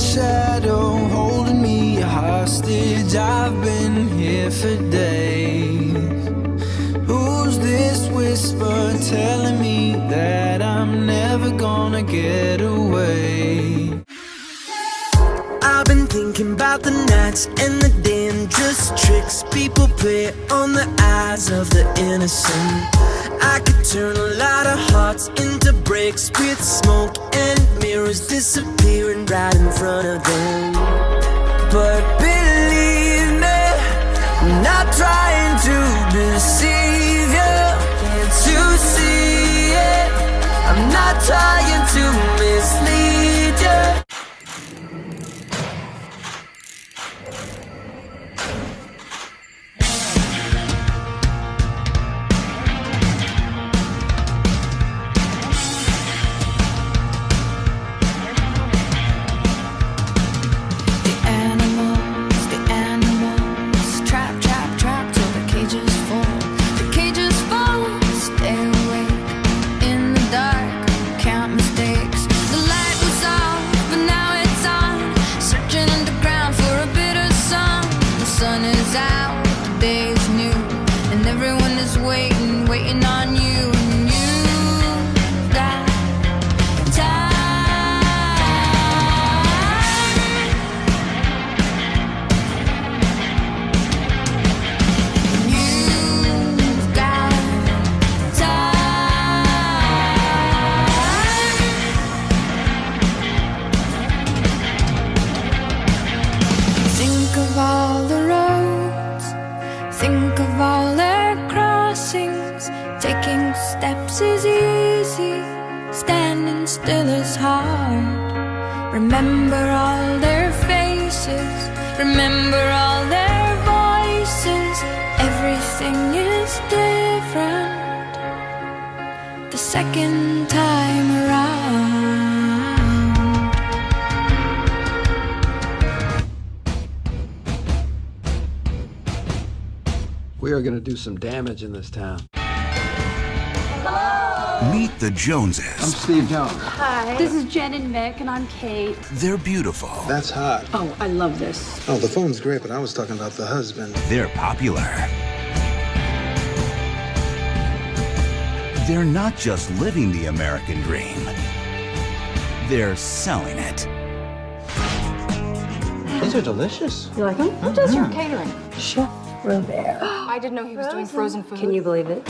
shadow holding me hostage. I've been here for days. Who's this whisper telling me that I'm never gonna get away? I've been thinking about the nights and the dangerous tricks people play on the eyes of the innocent. I could turn a lot of hearts into bricks with smoke and mirrors disappearing right in front of them. But believe me, I'm not trying to deceive you. Can't you see it? I'm not trying to mislead you. Waiting on you, and you've got time. You've got time. Think of all the roads, think of all their crossings. Taking steps is easy, standing still is hard. Remember all their faces, remember all their voices. Everything is different the second time around. We are going to do some damage in this town. Meet the Joneses. I'm Steve Jones. Hi. This is Jen and Mick, and I'm Kate. They're beautiful. That's hot. Oh, I love this. Oh, the phone's great, but I was talking about the husband. They're popular. They're not just living the American dream. They're selling it. These are delicious. You like them? Who does your catering? Chef Robert. I didn't know he was doing frozen food. Can you believe it?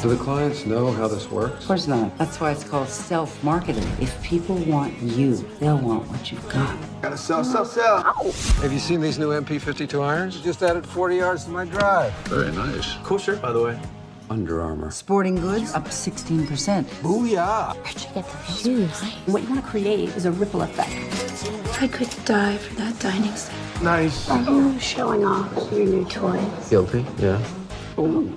Do the clients know how this works? Of course not. That's why it's called self-marketing. If people want you, they'll want what you've got. Gotta sell, sell, sell. Ow. Have you seen these new MP52 irons? Just added 40 yards to my drive. Very nice. Cool shirt, by the way. Under Armour. Sporting goods up 16%. Booyah! Where'd you get the shoes? What you want to create is a ripple effect. I could die for that dining set. Nice. Are you showing off your new toy? Guilty, yeah. Ooh.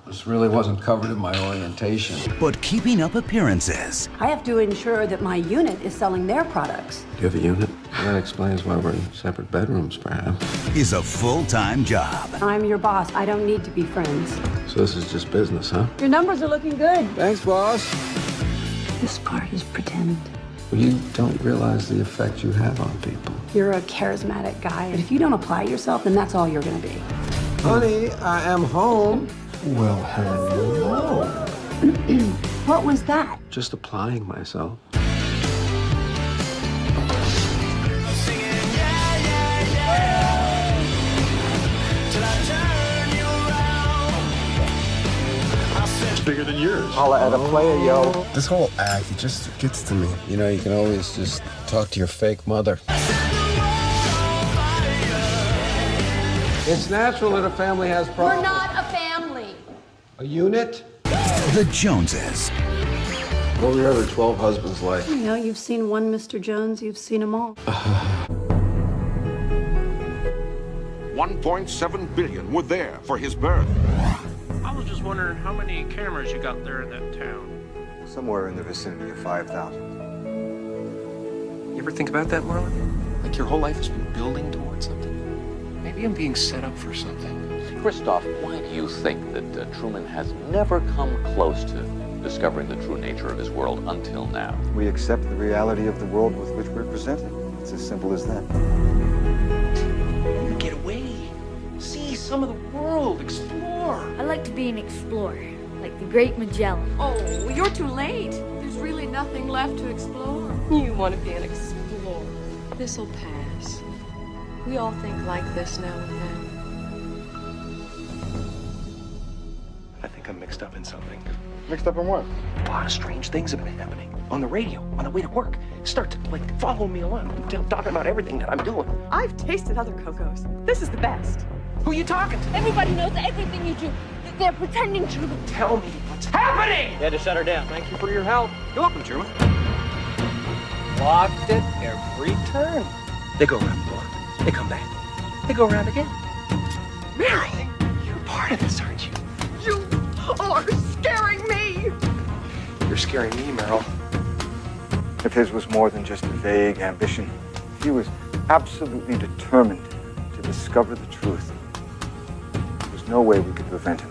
This really wasn't covered in my orientation. But keeping up appearances I have to ensure that my unit is selling their products. Do you have a unit? Well, that explains why we're in separate bedrooms, perhaps. is a full-time job. I'm your boss. I don't need to be friends. So this is just business, huh? Your numbers are looking good. Thanks, boss. This part is pretend. You don't realize the effect you have on people. You're a charismatic guy, but if you don't apply yourself, then that's all you're going to be. Honey, I am home. Well, hello. What was that? Just applying myself. It's bigger than yours. Holla at a player, yo. This whole act, it just gets to me. You know, you can always just talk to your fake mother. It's natural that a family has problems. We're not a family. A unit? The Joneses. What were your other 12 husbands like? You know, you've seen one Mr. Jones, you've seen them all. 1.7 billion were there for his birth. I was just wondering how many cameras you got there in that town. Somewhere in the vicinity of 5,000. You ever think about that, Marlon? Like your whole life has been building towards something? Maybe I'm being set up for something. Christoph, why do you think that Truman has never come close to discovering the true nature of his world until now. We accept the reality of the world with which we're presented. It's as simple as that. Get away. See some of the world. Explore. I like to be an explorer, like the great Magellan. Oh, you're too late. There's really nothing left to explore. You want to be an explorer. This'll pass. We all think like this now and then. I think I'm mixed up in something. Mixed up in what? A lot of strange things have been happening. On the radio, on the way to work. Start to, follow me along. Talking about everything that I'm doing. I've tasted other cocos. This is the best. Who are you talking to? Everybody knows everything you do. They're pretending to. Tell me what's happening! You had to shut her down. Thank you for your help. You're welcome, Truman. Blocked it every turn. They go around the block. They come back. They go around again. Meryl, you're part of this, aren't you? You are scaring me. You're scaring me, Meryl. If his was more than just a vague ambition, he was absolutely determined to discover the truth. There's no way we could prevent him.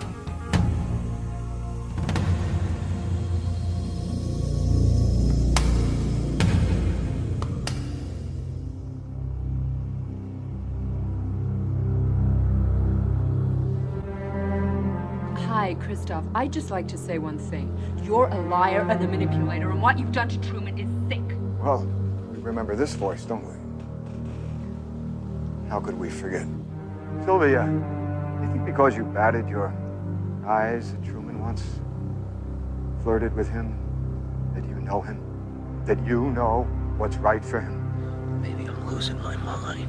Hi, Christoph. I'd just like to say one thing. You're a liar and a manipulator, and what you've done to Truman is sick. Well, we remember this voice, don't we? How could we forget? Sylvia, you think because you batted your eyes at Truman once, flirted with him, that you know him? That you know what's right for him? Maybe I'm losing my mind.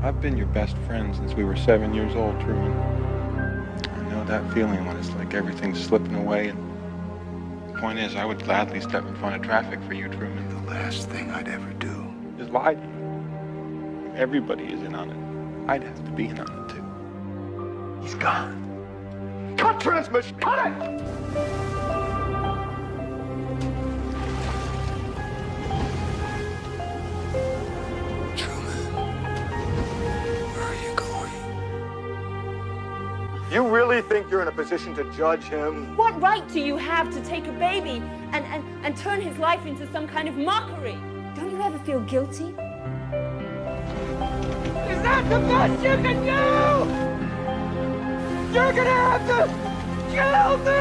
I've been your best friend since we were 7 years old, Truman. I know that feeling when it's like everything's slipping away. And the point is, I would gladly step in front of traffic for you, Truman. The last thing I'd ever do. Just lie to you. Everybody is in on it. I'd have to be in on it, too. He's gone. Cut transmission! Cut it! You really think you're in a position to judge him? What right do you have to take a baby and turn his life into some kind of mockery? Don't you ever feel guilty? Is that the best you can do? You're gonna have to kill me!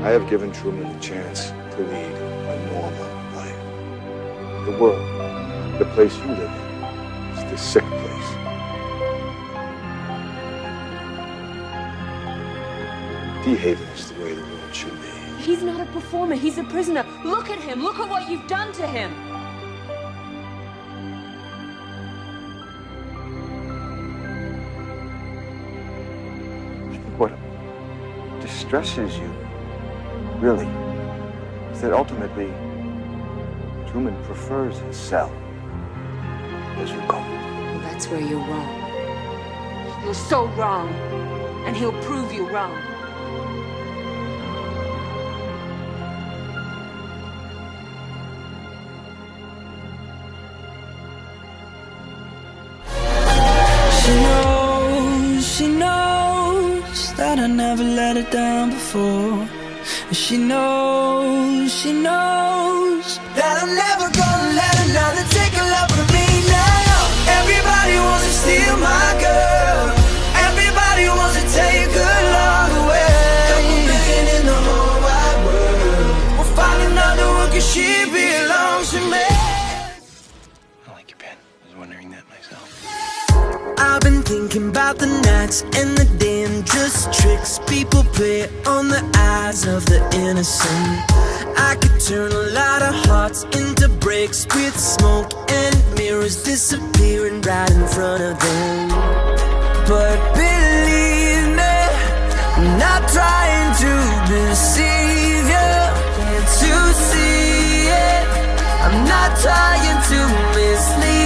I have given Truman the chance to lead a normal life. The world, the place you live in, is the sick place. Behaving is the way the world should be. He's not a performer, he's a prisoner. Look at him, look at what you've done to him. I think what distresses you, really, is that ultimately Truman prefers his cell, as you call it. Well, that's where you're wrong. You're so wrong, and he'll prove you wrong. She knows that I never let her down before. And she knows that I'm never gonna let another take a love from me now. Everybody wants to steal my girl. Everybody wants to take her love away. Couple million in the whole wide world. We'll find another one 'cause she belongs to me. I like your pen. I was wondering that myself. I've been thinking about the nights and the dangerous tricks people play on the eyes of the innocent. I could turn a lot of hearts into bricks with smoke and mirrors disappearing right in front of them. But believe me, I'm not trying to deceive you. Can't you see it? I'm not trying to mislead